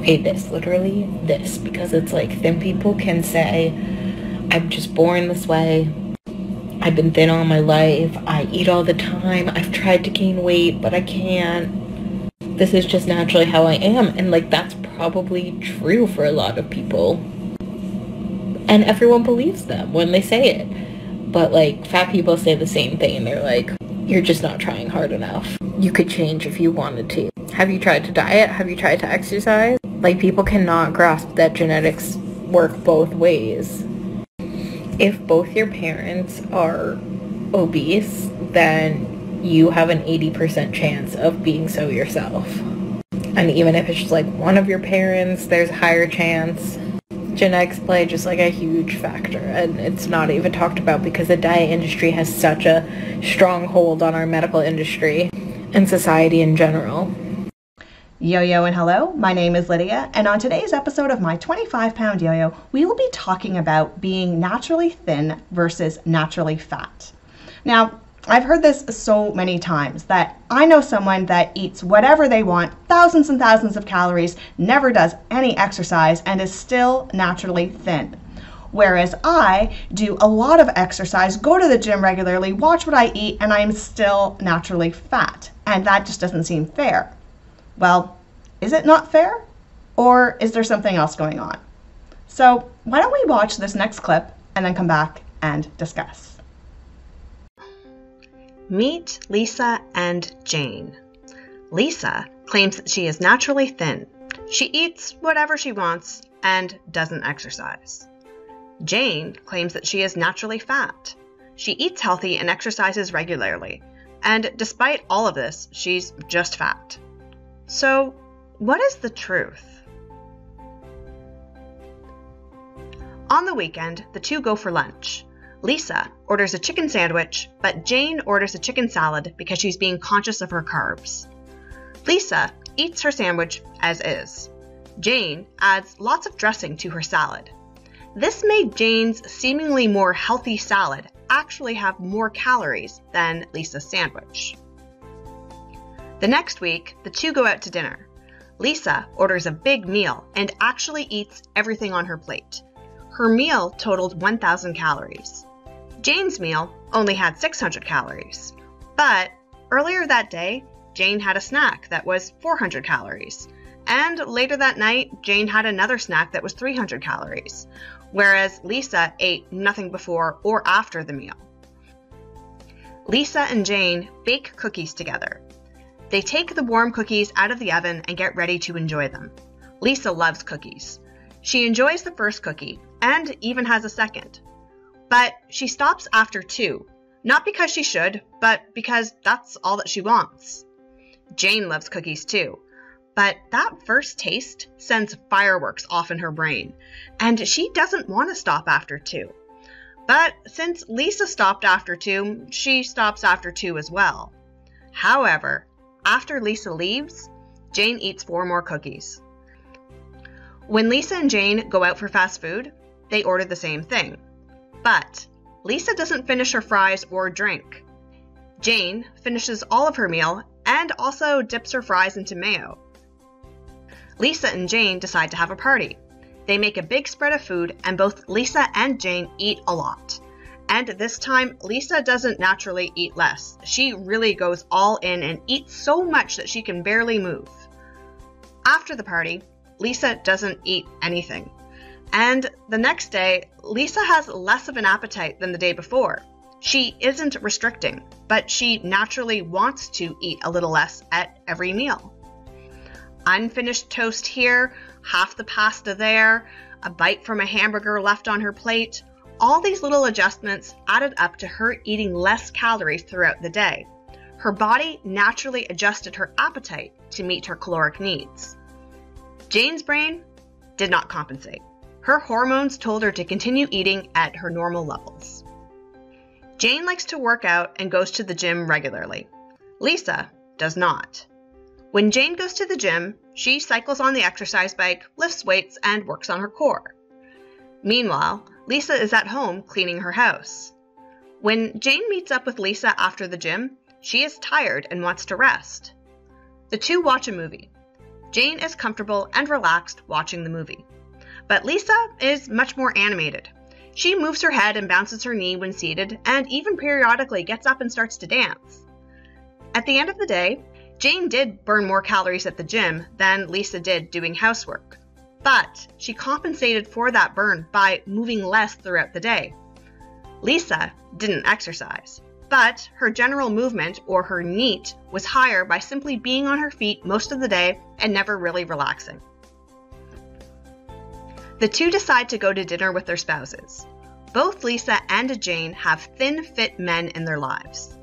Okay, literally this, because it's like thin people can say, I'm just born this way, I've been thin all my life, I eat all the time, I've tried to gain weight, but I can't. This is just naturally how I am. And like, that's probably true for a lot of people. And everyone believes them when they say it. But like, fat people say the same thing. They're like, you're just not trying hard enough. You could change if you wanted to. Have you tried to diet? Have you tried to exercise? Like, people cannot grasp that genetics work both ways. If both your parents are obese, then you have an 80% chance of being so yourself. And even if it's just like one of your parents, there's a higher chance. Genetics play just like a huge factor, and it's not even talked about because the diet industry has such a strong hold on our medical industry and society in general. Yo-yo and hello, my name is Lydia, and on today's episode of my 25-pound yo-yo, we will be talking about being naturally thin versus naturally fat. Now, I've heard this so many times that I know someone that eats whatever they want, thousands and thousands of calories, never does any exercise, and is still naturally thin. Whereas I do a lot of exercise, go to the gym regularly, watch what I eat, and I'm still naturally fat. And that just doesn't seem fair. Well, is it not fair? Or is there something else going on? So why don't we watch this next clip and then come back and discuss. Meet Lisa and Jane. Lisa claims that she is naturally thin. She eats whatever she wants and doesn't exercise. Jane claims that she is naturally fat. She eats healthy and exercises regularly. And despite all of this, she's just fat. So, what is the truth? On the weekend, the two go for lunch. Lisa orders a chicken sandwich, but Jane orders a chicken salad because she's being conscious of her carbs. Lisa eats her sandwich as is. Jane adds lots of dressing to her salad. This made Jane's seemingly more healthy salad actually have more calories than Lisa's sandwich. The next week, the two go out to dinner. Lisa orders a big meal and actually eats everything on her plate. Her meal totaled 1,000 calories. Jane's meal only had 600 calories. But earlier that day, Jane had a snack that was 400 calories. And later that night, Jane had another snack that was 300 calories, whereas Lisa ate nothing before or after the meal. Lisa and Jane bake cookies together. They take the warm cookies out of the oven and get ready to enjoy them. Lisa loves cookies. She enjoys the first cookie and even has a second. But she stops after 2, not because she should, but because that's all that she wants. Jane loves cookies too, but that first taste sends fireworks off in her brain, and she doesn't want to stop after 2. But since Lisa stopped after 2, she stops after 2 as well. However, after Lisa leaves, Jane eats 4 more cookies. When Lisa and Jane go out for fast food, they order the same thing. But Lisa doesn't finish her fries or drink. Jane finishes all of her meal and also dips her fries into mayo. Lisa and Jane decide to have a party. They make a big spread of food, and both Lisa and Jane eat a lot. And this time, Lisa doesn't naturally eat less. She really goes all in and eats so much that she can barely move. After the party, Lisa doesn't eat anything. And the next day, Lisa has less of an appetite than the day before. She isn't restricting, but she naturally wants to eat a little less at every meal. Unfinished toast here, half the pasta there, a bite from a hamburger left on her plate. All these little adjustments added up to her eating less calories throughout the day. Her body naturally adjusted her appetite to meet her caloric needs. Jane's brain did not compensate. Her hormones told her to continue eating at her normal levels. Jane likes to work out and goes to the gym regularly. Lisa does not. When Jane goes to the gym, she cycles on the exercise bike, lifts weights, and works on her core. Meanwhile, Lisa is at home cleaning her house. When Jane meets up with Lisa after the gym, she is tired and wants to rest. The two watch a movie. Jane is comfortable and relaxed watching the movie. But Lisa is much more animated. She moves her head and bounces her knee when seated, and even periodically gets up and starts to dance. At the end of the day, Jane did burn more calories at the gym than Lisa did doing housework. But she compensated for that burn by moving less throughout the day. Lisa didn't exercise, but her general movement, or her NEAT, was higher by simply being on her feet most of the day and never really relaxing. The two decide to go to dinner with their spouses. Both Lisa and Jane have thin, fit men in their lives.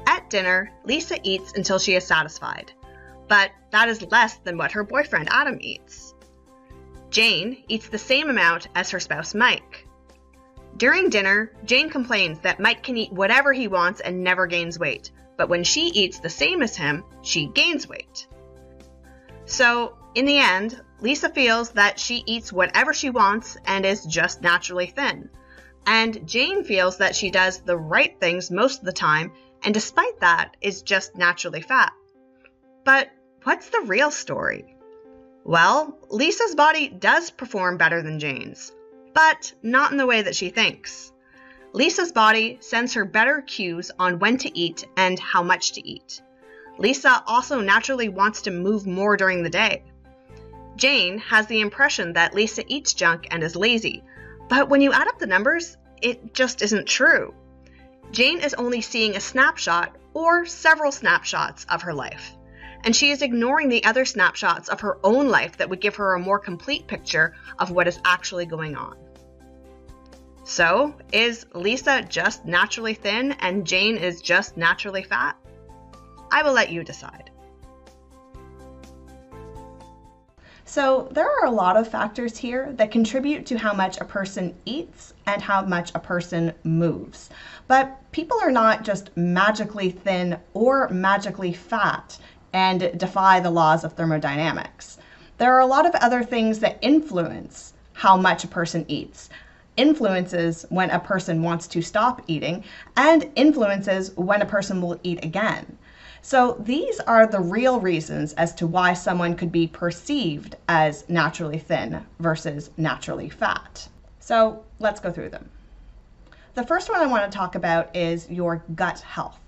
At dinner, Lisa eats until she is satisfied, but that is less than what her boyfriend Adam eats. Jane eats the same amount as her spouse Mike. During dinner, Jane complains that Mike can eat whatever he wants and never gains weight, but when she eats the same as him, she gains weight. So, in the end, Lisa feels that she eats whatever she wants and is just naturally thin. And Jane feels that she does the right things most of the time, and despite that, is just naturally fat. But what's the real story? Well, Lisa's body does perform better than Jane's, but not in the way that she thinks. Lisa's body sends her better cues on when to eat and how much to eat. Lisa also naturally wants to move more during the day. Jane has the impression that Lisa eats junk and is lazy, but when you add up the numbers, it just isn't true. Jane is only seeing a snapshot or several snapshots of her life, and she is ignoring the other snapshots of her own life that would give her a more complete picture of what is actually going on. So, is Lisa just naturally thin and Jane is just naturally fat? I will let you decide. So there are a lot of factors here that contribute to how much a person eats and how much a person moves. But people are not just magically thin or magically fat and defy the laws of thermodynamics. There are a lot of other things that influence how much a person eats, influences when a person wants to stop eating, and influences when a person will eat again. So these are the real reasons as to why someone could be perceived as naturally thin versus naturally fat. So let's go through them. The first one I want to talk about is your gut health.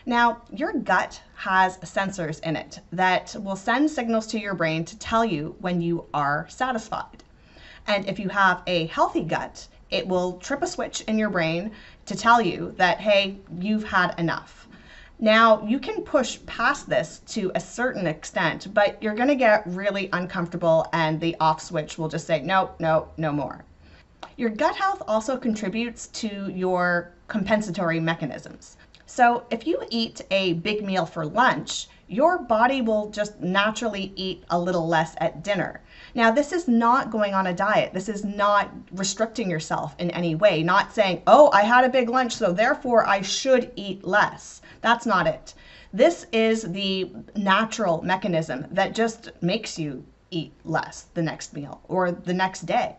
Now, your gut has sensors in it that will send signals to your brain to tell you when you are satisfied. And if you have a healthy gut, it will trip a switch in your brain to tell you that, hey, you've had enough. Now, you can push past this to a certain extent, but you're going to get really uncomfortable and the off switch will just say, no, no, no more. Your gut health also contributes to your compensatory mechanisms. So if you eat a big meal for lunch, your body will just naturally eat a little less at dinner. Now, this is not going on a diet. This is not restricting yourself in any way, not saying, oh, I had a big lunch, so therefore I should eat less. That's not it. This is the natural mechanism that just makes you eat less the next meal or the next day.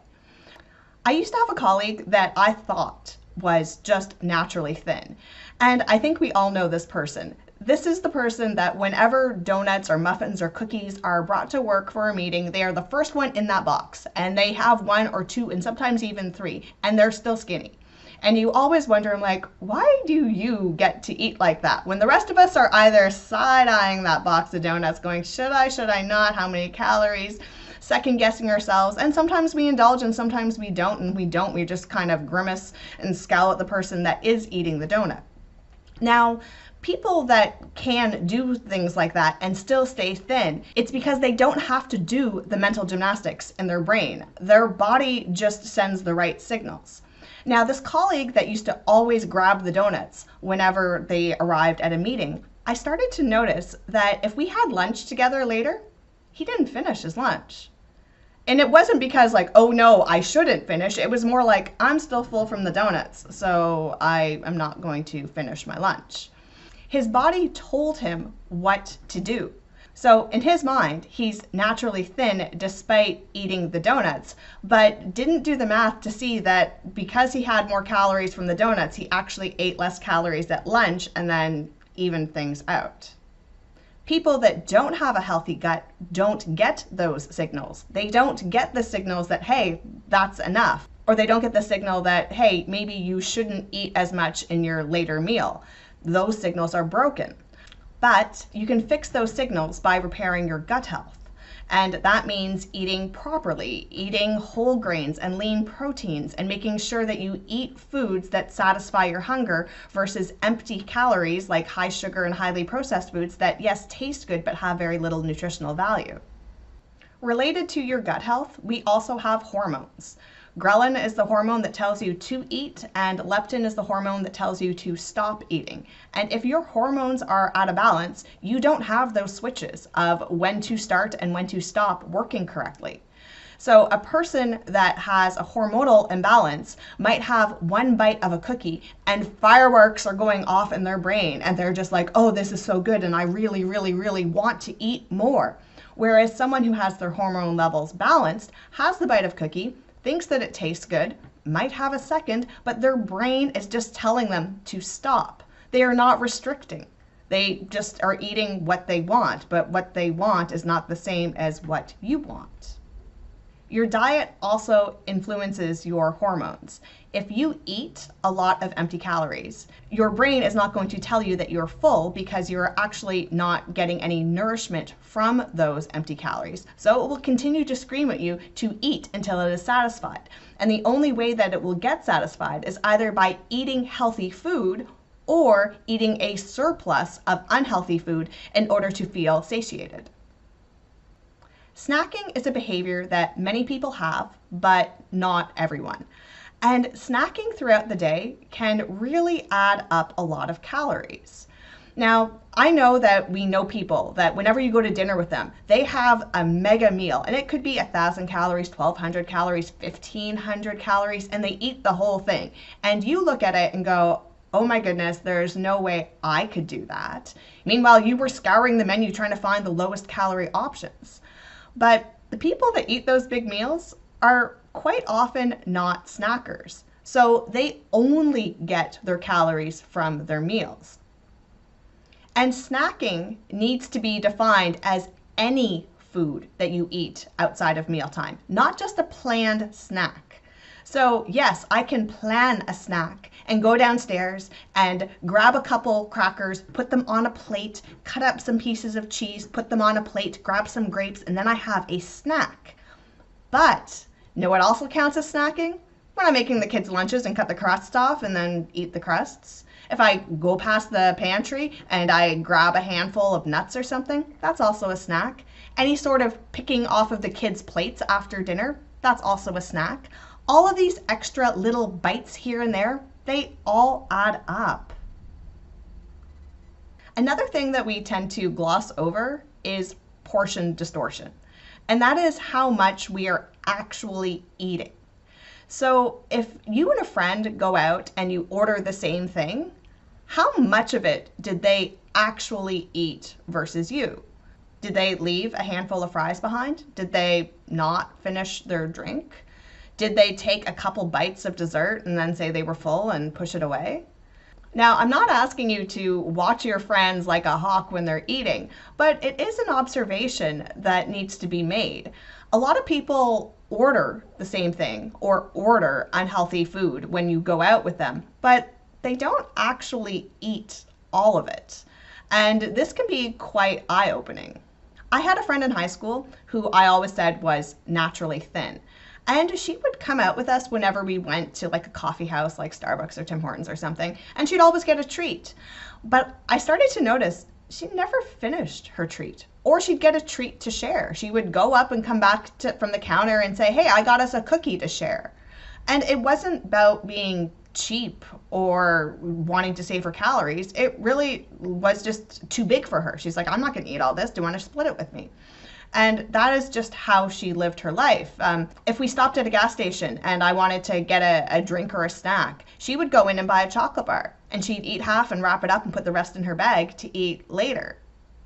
I used to have a colleague that I thought was just naturally thin. And I think we all know this person. This is the person that whenever donuts or muffins or cookies are brought to work for a meeting, they are the first one in that box. And they have one or two and sometimes even three, and they're still skinny. And you always wonder, like, why do you get to eat like that? When the rest of us are either side-eyeing that box of donuts going, should I not, how many calories, second guessing ourselves, and sometimes we indulge and sometimes we don't, and we just kind of grimace and scowl at the person that is eating the donut. Now, people that can do things like that and still stay thin, it's because they don't have to do the mental gymnastics in their brain. Their body just sends the right signals. Now, this colleague that used to always grab the donuts whenever they arrived at a meeting, I started to notice that if we had lunch together later, he didn't finish his lunch. And it wasn't because like, oh no, I shouldn't finish. It was more like, I'm still full from the donuts, so I am not going to finish my lunch. His body told him what to do. So in his mind, he's naturally thin despite eating the donuts, but didn't do the math to see that because he had more calories from the donuts, he actually ate less calories at lunch and then evened things out. People that don't have a healthy gut don't get those signals. They don't get the signals that, hey, that's enough. Or they don't get the signal that, hey, maybe you shouldn't eat as much in your later meal. Those signals are broken. But you can fix those signals by repairing your gut health. And that means eating properly, eating whole grains and lean proteins, and making sure that you eat foods that satisfy your hunger versus empty calories like high sugar and highly processed foods that, yes, taste good but have very little nutritional value. Related to your gut health, we also have hormones. Ghrelin is the hormone that tells you to eat, and leptin is the hormone that tells you to stop eating. And if your hormones are out of balance, you don't have those switches of when to start and when to stop working correctly. So a person that has a hormonal imbalance might have one bite of a cookie and fireworks are going off in their brain, and they're just like, oh, this is so good and I really, really, really want to eat more. Whereas someone who has their hormone levels balanced has the bite of cookie, thinks that it tastes good, might have a second, but their brain is just telling them to stop. They are not restricting. They just are eating what they want, but what they want is not the same as what you want. Your diet also influences your hormones. If you eat a lot of empty calories, your brain is not going to tell you that you're full because you're actually not getting any nourishment from those empty calories. So it will continue to scream at you to eat until it is satisfied. And the only way that it will get satisfied is either by eating healthy food or eating a surplus of unhealthy food in order to feel satiated. Snacking is a behavior that many people have, but not everyone. And snacking throughout the day can really add up a lot of calories. Now, I know that we know people that whenever you go to dinner with them, they have a mega meal, and it could be 1,000 calories, 1,200 calories, 1,500 calories, and they eat the whole thing. And you look at it and go, oh my goodness, there's no way I could do that. Meanwhile, you were scouring the menu trying to find the lowest calorie options. But the people that eat those big meals are quite often not snackers. So they only get their calories from their meals. And snacking needs to be defined as any food that you eat outside of mealtime, not just a planned snack. So yes, I can plan a snack and go downstairs and grab a couple crackers, put them on a plate, cut up some pieces of cheese, put them on a plate, grab some grapes, and then I have a snack. But know what also counts as snacking? When I'm making the kids' lunches and cut the crusts off and then eat the crusts. If I go past the pantry and I grab a handful of nuts or something, that's also a snack. Any sort of picking off of the kids' plates after dinner, that's also a snack. All of these extra little bites here and there, they all add up. Another thing that we tend to gloss over is portion distortion, and that is how much we are actually eating. So if you and a friend go out and you order the same thing, how much of it did they actually eat versus you? Did they leave a handful of fries behind? Did they not finish their drink? Did they take a couple bites of dessert and then say they were full and push it away? Now, I'm not asking you to watch your friends like a hawk when they're eating, but it is an observation that needs to be made. A lot of people order the same thing or order unhealthy food when you go out with them, but they don't actually eat all of it. And this can be quite eye-opening. I had a friend in high school who I always said was naturally thin. And she would come out with us whenever we went to like a coffee house like Starbucks or Tim Hortons or something, and she'd always get a treat. But I started to notice she never finished her treat, or she'd get a treat to share. She would go up and come back from the counter and say, hey, I got us a cookie to share. And it wasn't about being cheap or wanting to save her calories. It really was just too big for her. She's like, I'm not going to eat all this. Do you want to split it with me? And that is just how she lived her life. If we stopped at a gas station and I wanted to get a drink or a snack, she would go in and buy a chocolate bar, and she'd eat half and wrap it up and put the rest in her bag to eat later.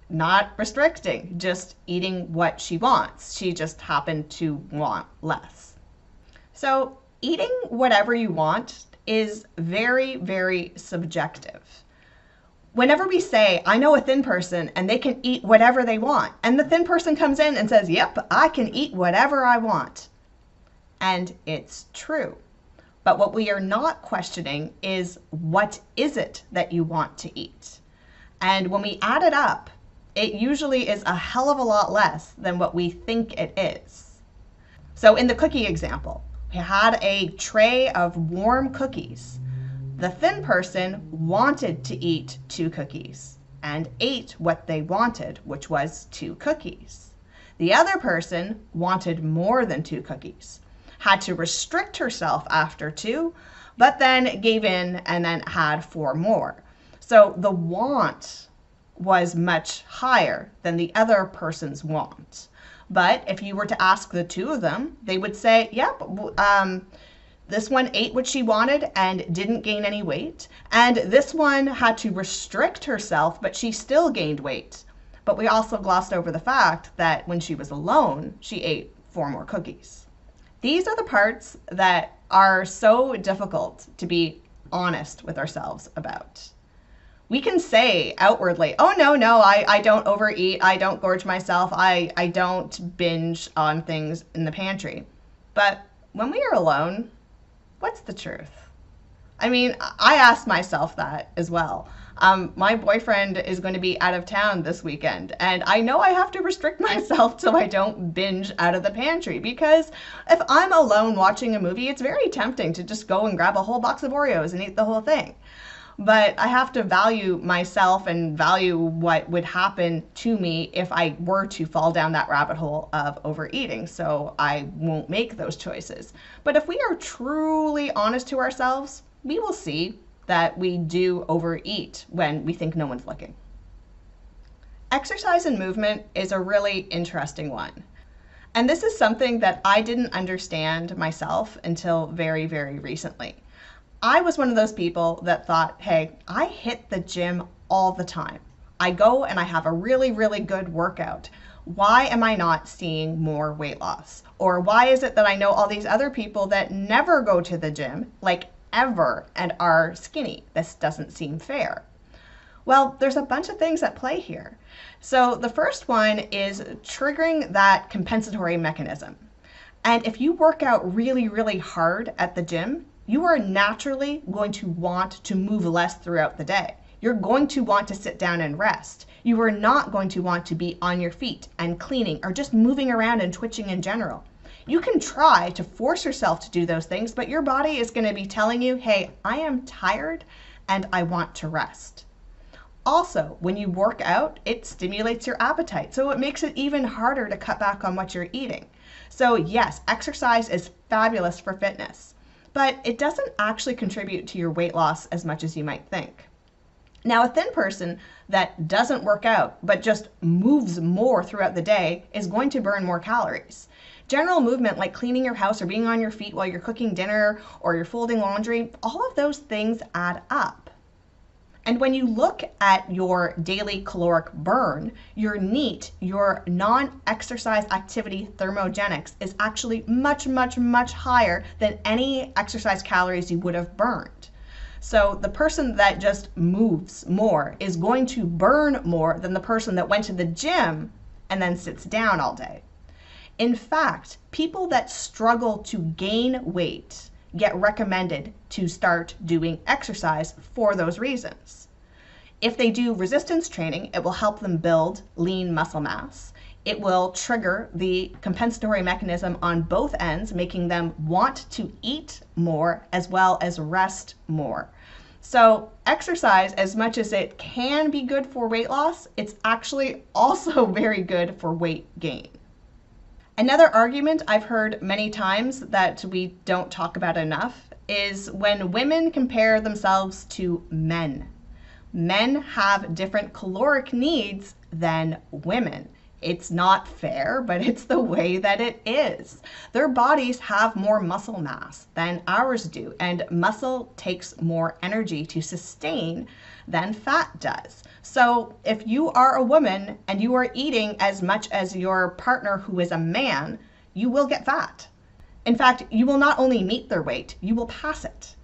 Not restricting, just eating what she wants. She just happened to want less. So eating whatever you want is very, very subjective. Whenever we say, I know a thin person and they can eat whatever they want, and the thin person comes in and says, yep, I can eat whatever I want. And it's true. But what we are not questioning is, what is it that you want to eat? And when we add it up, it usually is a hell of a lot less than what we think it is. So in the cookie example, we had a tray of warm cookies. The thin person wanted to eat 2 cookies and ate what they wanted, which was 2 cookies. The other person wanted more than 2 cookies, had to restrict herself after 2, but then gave in and then had 4 more. So the want was much higher than the other person's want. But if you were to ask the 2 of them, they would say, yep, this one ate what she wanted and didn't gain any weight. And this one had to restrict herself, but she still gained weight. But we also glossed over the fact that when she was alone, she ate 4 more cookies. These are the parts that are so difficult to be honest with ourselves about. We can say outwardly, oh, no, I don't overeat, I don't gorge myself, I don't binge on things in the pantry. But when we are alone, what's the truth? I mean, I asked myself that as well. My boyfriend is going to be out of town this weekend, and I know I have to restrict myself so I don't binge out of the pantry, because if I'm alone watching a movie, it's very tempting to just go and grab a whole box of Oreos and eat the whole thing. But I have to value myself and value what would happen to me if I were to fall down that rabbit hole of overeating, so I won't make those choices. But if we are truly honest to ourselves, we will see that we do overeat when we think no one's looking. Exercise and movement is a really interesting one. And this is something that I didn't understand myself until very, very recently. I was one of those people that thought, hey, I hit the gym all the time. I go and I have a really, really good workout. Why am I not seeing more weight loss? Or why is it that I know all these other people that never go to the gym, like ever, and are skinny? This doesn't seem fair. Well, there's a bunch of things at play here. So the first one is triggering that compensatory mechanism. And if you work out really, really hard at the gym, you are naturally going to want to move less throughout the day. You're going to want to sit down and rest. You are not going to want to be on your feet and cleaning or just moving around and twitching in general. You can try to force yourself to do those things, but your body is going to be telling you, hey, I am tired and I want to rest. Also, when you work out, it stimulates your appetite, so it makes it even harder to cut back on what you're eating. So yes, exercise is fabulous for fitness, but it doesn't actually contribute to your weight loss as much as you might think. Now, a thin person that doesn't work out but just moves more throughout the day is going to burn more calories. General movement like cleaning your house or being on your feet while you're cooking dinner or you're folding laundry, all of those things add up. And when you look at your daily caloric burn, your NEAT, your non-exercise activity thermogenics, is actually much, much, much higher than any exercise calories you would have burned. So the person that just moves more is going to burn more than the person that went to the gym and then sits down all day. In fact, people that struggle to gain weight get recommended to start doing exercise for those reasons. If they do resistance training, it will help them build lean muscle mass. It will trigger the compensatory mechanism on both ends, making them want to eat more as well as rest more. So exercise, as much as it can be good for weight loss, it's actually also very good for weight gain. Another argument I've heard many times that we don't talk about enough is when women compare themselves to men. Men have different caloric needs than women. It's not fair, but it's the way that it is. Their bodies have more muscle mass than ours do, and muscle takes more energy to sustain than fat does. So if you are a woman and you are eating as much as your partner who is a man, you will get fat. In fact, you will not only meet their weight, you will pass it.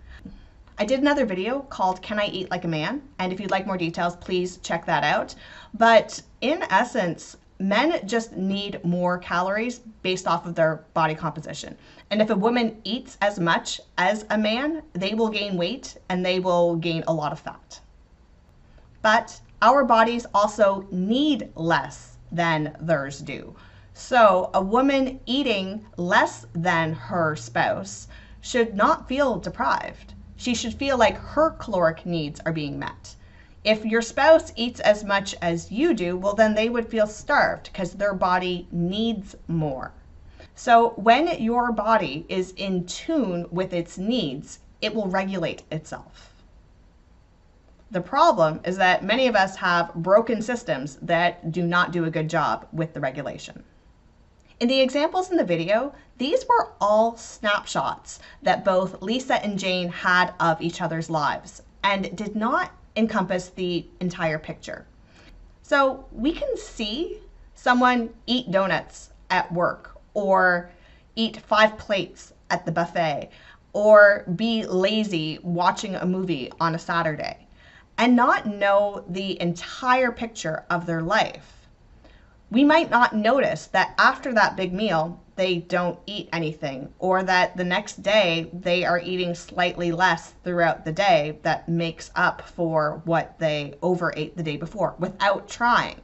I did another video called Can I Eat Like a Man? And if you'd like more details, please check that out. But in essence, men just need more calories based off of their body composition. And if a woman eats as much as a man, they will gain weight and they will gain a lot of fat. But our bodies also need less than theirs do. So a woman eating less than her spouse should not feel deprived. She should feel like her caloric needs are being met. If your spouse eats as much as you do, well, then they would feel starved because their body needs more. So when your body is in tune with its needs, it will regulate itself. The problem is that many of us have broken systems that do not do a good job with the regulation. In the examples in the video, these were all snapshots that both Lisa and Jane had of each other's lives and did not encompass the entire picture. So we can see someone eat donuts at work, or eat 5 plates at the buffet, or be lazy watching a movie on a Saturday, and not know the entire picture of their life. We might not notice that after that big meal, they don't eat anything, or that the next day they are eating slightly less throughout the day that makes up for what they overate the day before without trying.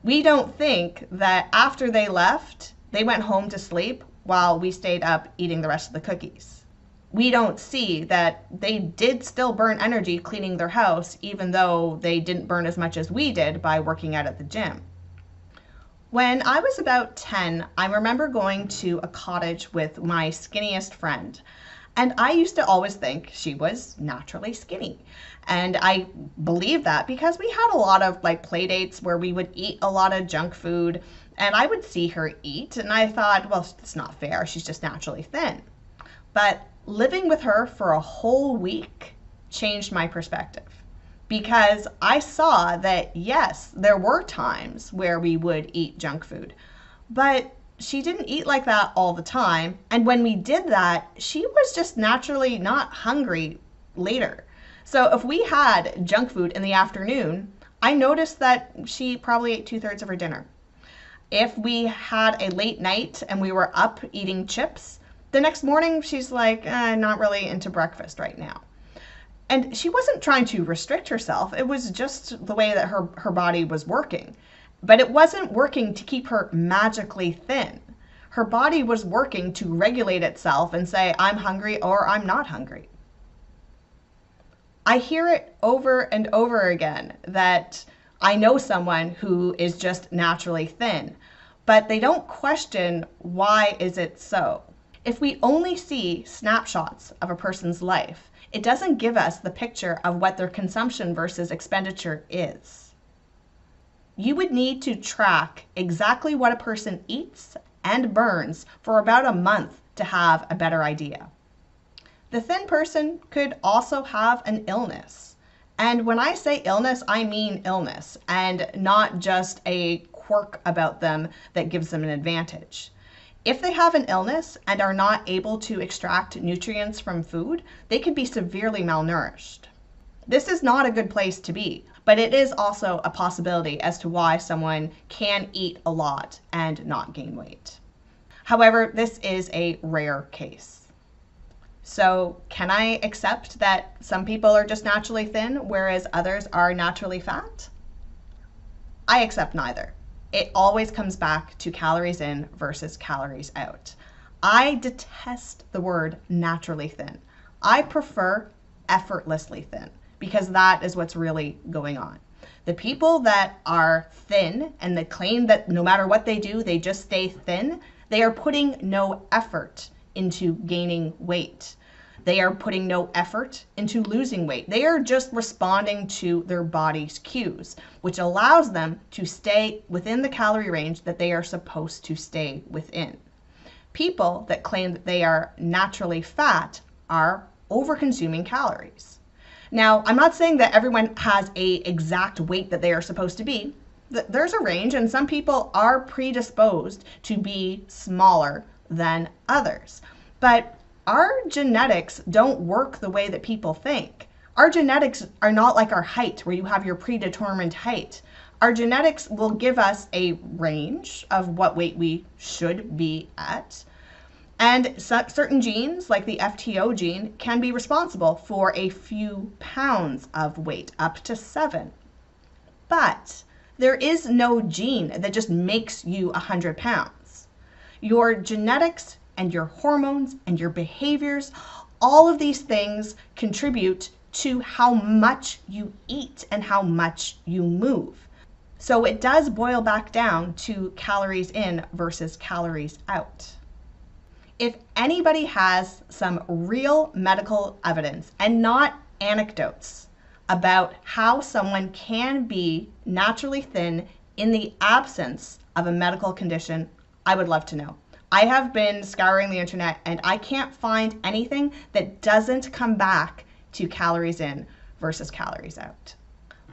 We don't think that after they left, they went home to sleep while we stayed up eating the rest of the cookies. We don't see that they did still burn energy cleaning their house, even though they didn't burn as much as we did by working out at the gym. When I was about 10, I remember going to a cottage with my skinniest friend. And I used to always think she was naturally skinny. And I believed that because we had a lot of play dates where we would eat a lot of junk food, and I would see her eat and I thought, well, it's not fair. She's just naturally thin. But living with her for a whole week changed my perspective, because I saw that, yes, there were times where we would eat junk food, but she didn't eat like that all the time. And when we did that, she was just naturally not hungry later. So if we had junk food in the afternoon, I noticed that she probably ate 2/3 of her dinner. If we had a late night and we were up eating chips, the next morning she's like, not really into breakfast right now. And she wasn't trying to restrict herself. It was just the way that her body was working. But it wasn't working to keep her magically thin. Her body was working to regulate itself and say, I'm hungry or I'm not hungry. I hear it over and over again that I know someone who is just naturally thin, but they don't question why is it so. If we only see snapshots of a person's life, it doesn't give us the picture of what their consumption versus expenditure is. You would need to track exactly what a person eats and burns for about a month to have a better idea. The thin person could also have an illness. And when I say illness, I mean illness, and not just a quirk about them that gives them an advantage. If they have an illness and are not able to extract nutrients from food, they could be severely malnourished. This is not a good place to be, but it is also a possibility as to why someone can eat a lot and not gain weight. However, this is a rare case. So can I accept that some people are just naturally thin, whereas others are naturally fat? I accept neither. It always comes back to calories in versus calories out. I detest the word naturally thin. I prefer effortlessly thin, because that is what's really going on. The people that are thin and that claim that no matter what they do, they just stay thin, they are putting no effort into gaining weight. They are putting no effort into losing weight. They are just responding to their body's cues, which allows them to stay within the calorie range that they are supposed to stay within. People that claim that they are naturally fat are over-consuming calories. Now, I'm not saying that everyone has an exact weight that they are supposed to be. There's a range, and some people are predisposed to be smaller than others. But our genetics don't work the way that people think. Our genetics are not like our height, where you have your predetermined height. Our genetics will give us a range of what weight we should be at. And certain genes, like the FTO gene, can be responsible for a few pounds of weight, up to 7. But there is no gene that just makes you 100 pounds. Your genetics and your hormones and your behaviors, all of these things contribute to how much you eat and how much you move. So it does boil back down to calories in versus calories out. If anybody has some real medical evidence and not anecdotes about how someone can be naturally thin in the absence of a medical condition, I would love to know. I have been scouring the internet and I can't find anything that doesn't come back to calories in versus calories out.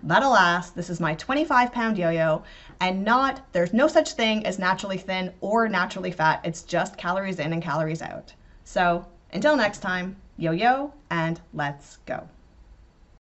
But alas, this is my 25-pound yo-yo, and there's no such thing as naturally thin or naturally fat. It's just calories in and calories out. So until next time, yo-yo, and let's go.